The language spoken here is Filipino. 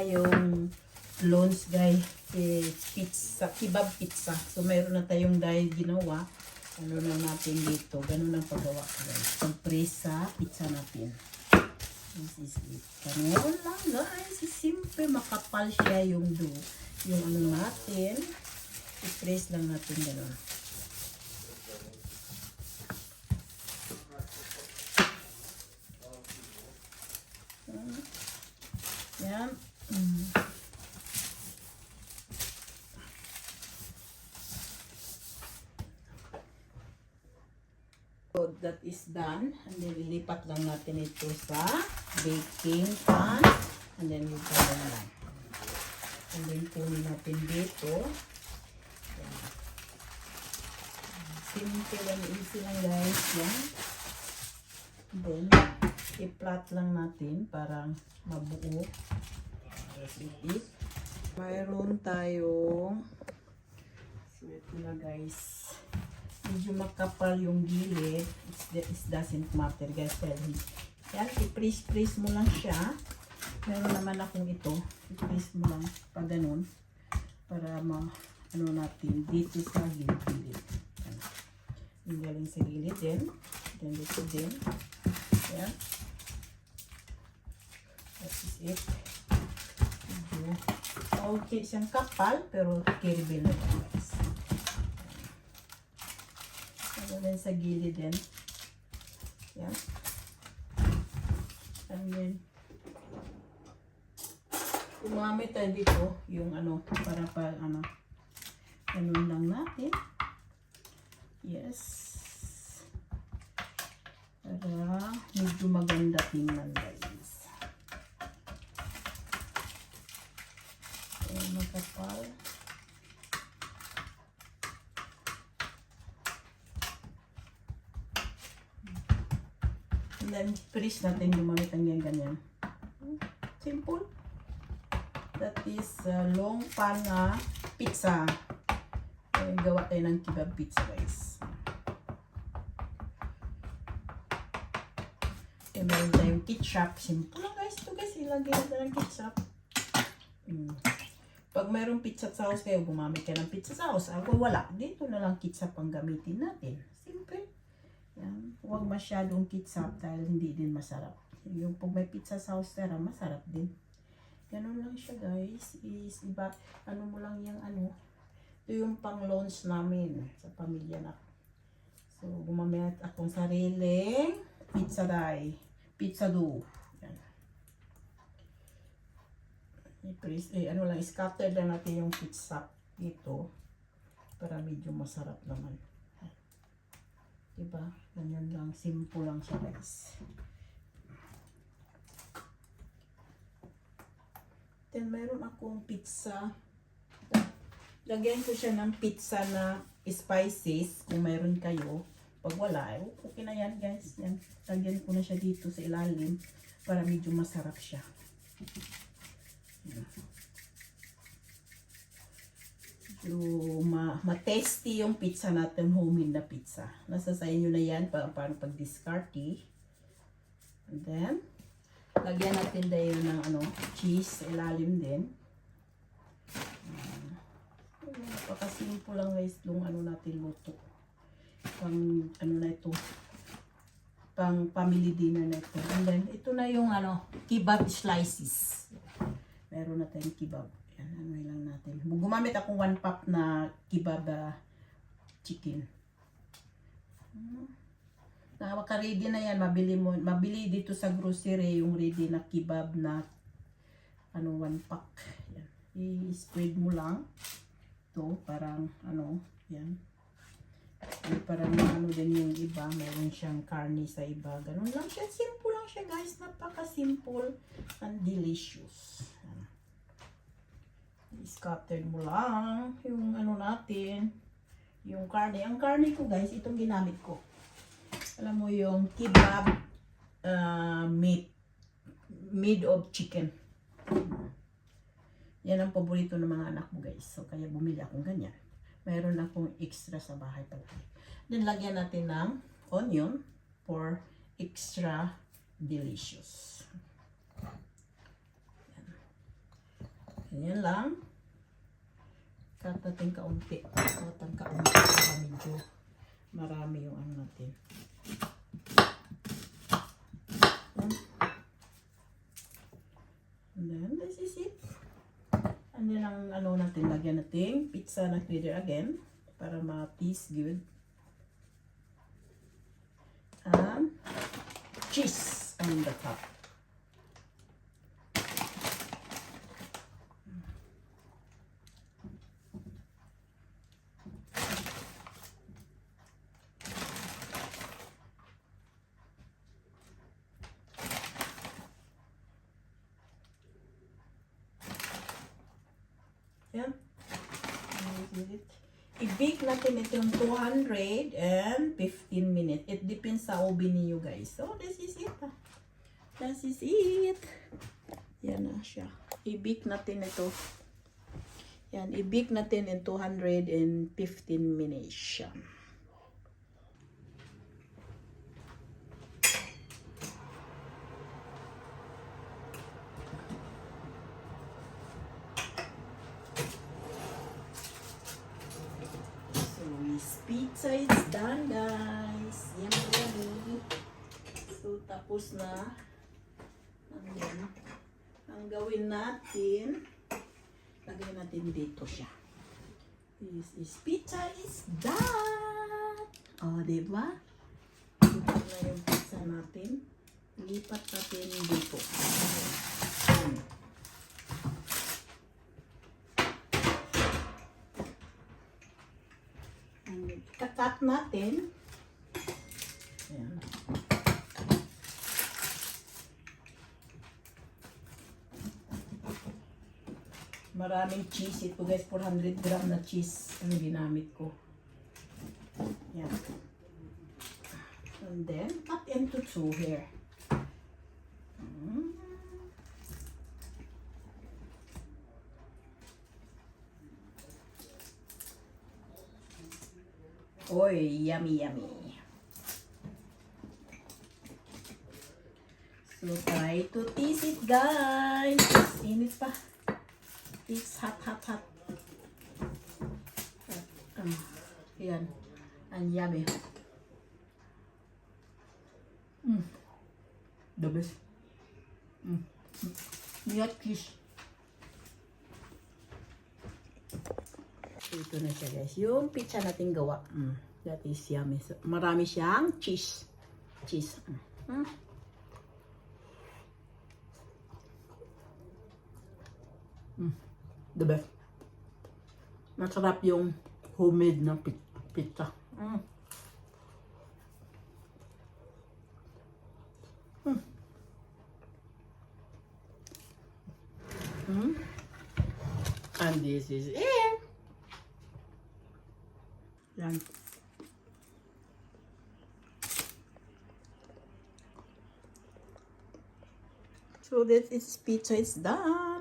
tayong lunch guys, pizza, kebab pizza. So mayroon na tayong dahil ginawa. Ano na natin dito, ganun ang paggawa guys. Pag-press sa pizza natin. This is it. Ganun lang guys, simple, makapal siya yung dough. Yung ano natin, i-press lang natin ganun. Yan. So that is done. And then lilipat lang natin ito sa baking pan. And then we'll put it lang. And then kunin natin dito. Yan. Simple and easy lang guys. Yan. And then i-flat lang natin para mabuo. It. Mayroon tayong, so ito na guys, medyo makapal yung gilid. It doesn't matter guys. Yan, i-press mo lang siya. Meron naman akong ito, i-press mo lang pa ganun para ano natin dito sa gilid. Yung galing sa gilid din. Then dito din. Yan. That is it. Okay, siyang kapal pero kirby na guys. Ano din sa gilid din. Yan. And then gumamit tayo dito yung ano para pa ano ganun lang natin. Yes. Para medyo maganda tingnan guys. Makapal. And then press natin gumamit ang ganyan. Simple. That is long pan na pizza. Kaya gawa tayo ng kebab pizza guys. Kaya meron tayong ketchup. Simple lang guys. Ito guys, ilagay natin ng ketchup. Pag mayroong pizza sauce kayo, gumamit ka ng pizza sauce. Kung wala, dito na lang ketchup ang gamitin natin. Simple. Yan. Huwag masyadong ketchup dahil hindi din masarap. Yung pag may pizza sauce, tara, masarap din. Ganun lang siya guys. Is iba, ano mo lang yung ano. Ito yung pang lunch namin sa pamilya na. So, gumamit akong sariling pizza dye. Pizza dough. Yan. Ano lang, scatter lang natin yung pizza dito para medyo masarap naman. Diba? Ganyan lang, simple lang siya guys. Then meron akong pizza. Lagyan ko siya ng pizza na spices kung meron kayo. Pag wala, okay na yan guys. Yan. Lagyan ko na siya dito sa ilalim para medyo masarap siya. So, ma-tasty yung pizza natin, homemade na pizza. Nasa sa inyo na yan, paano pag-discarte. And then, lagyan natin dahil ng ano, cheese sa ilalim din. Napakasimple lang guys, yung ano natin luto. Pang, ano na ito, pang family dinner na ito. And then, ito na yung ano, kebab slices. Meron na tayong kebab. Yan, ano lang natin. Gumamit akong 1 cup na kebab chicken. Maka-ready na yan. Mabili dito sa grocery yung ready na kebab na ano, 1 pack. Yan. I-spread mo lang. Ito, parang ano, yan. Parang ano din yung iba. Mayroon siyang karne sa iba. Ganun lang siya. Simple lang siya guys. Napaka-simple and delicious. I-scatter mo lang yung ano natin. Yung karne. Ang karne ko guys, itong ginamit ko. Alam mo yung kebab meat. Made of chicken. Yan ang paborito ng mga anak mo guys. So kaya bumili akong ganyan. Mayroon akong extra sa bahay pala. Then lagyan natin ng onion for extra delicious. Yan. Ganyan lang. Cut natin kaunti. Cut ang kaunti para medyo marami yung ano natin. And then, this is it. And then, ang ano natin, lagyan natin pizza na glitter again para ma-taste good. And cheese on the top. Yan. I-bake natin ito yung 215 minutes. It depends sa oven niyo guys. So, this is it. This is it. Yan na siya. I-bake natin ito. Yan. I-bake natin in 215 minutes siya. Pizza is done, guys. Yummy. So, tapos na. Ayan. Ang gawin natin, lagay natin dito siya. This is pizza is done. Oh, diba? Ito na yung pizza natin. Lipat natin dito. Ayan. Kakat natin. Ayan. Maraming cheese ito guys. 400 gram na cheese ang ginamit ko. Ayan. And then, cut into two here. Oy, yummy, yummy. So, try to taste it, guys. Init pa. It's hot, hot, hot. Yan. And yummy. The best. Niyat fish. Ito na siya guys. Yung pizza natin gawa. That is yummy. So, marami siyang cheese. Cheese. The best. Masarap yung homemade na pizza. And this is it. Yan. So that is pizza is done.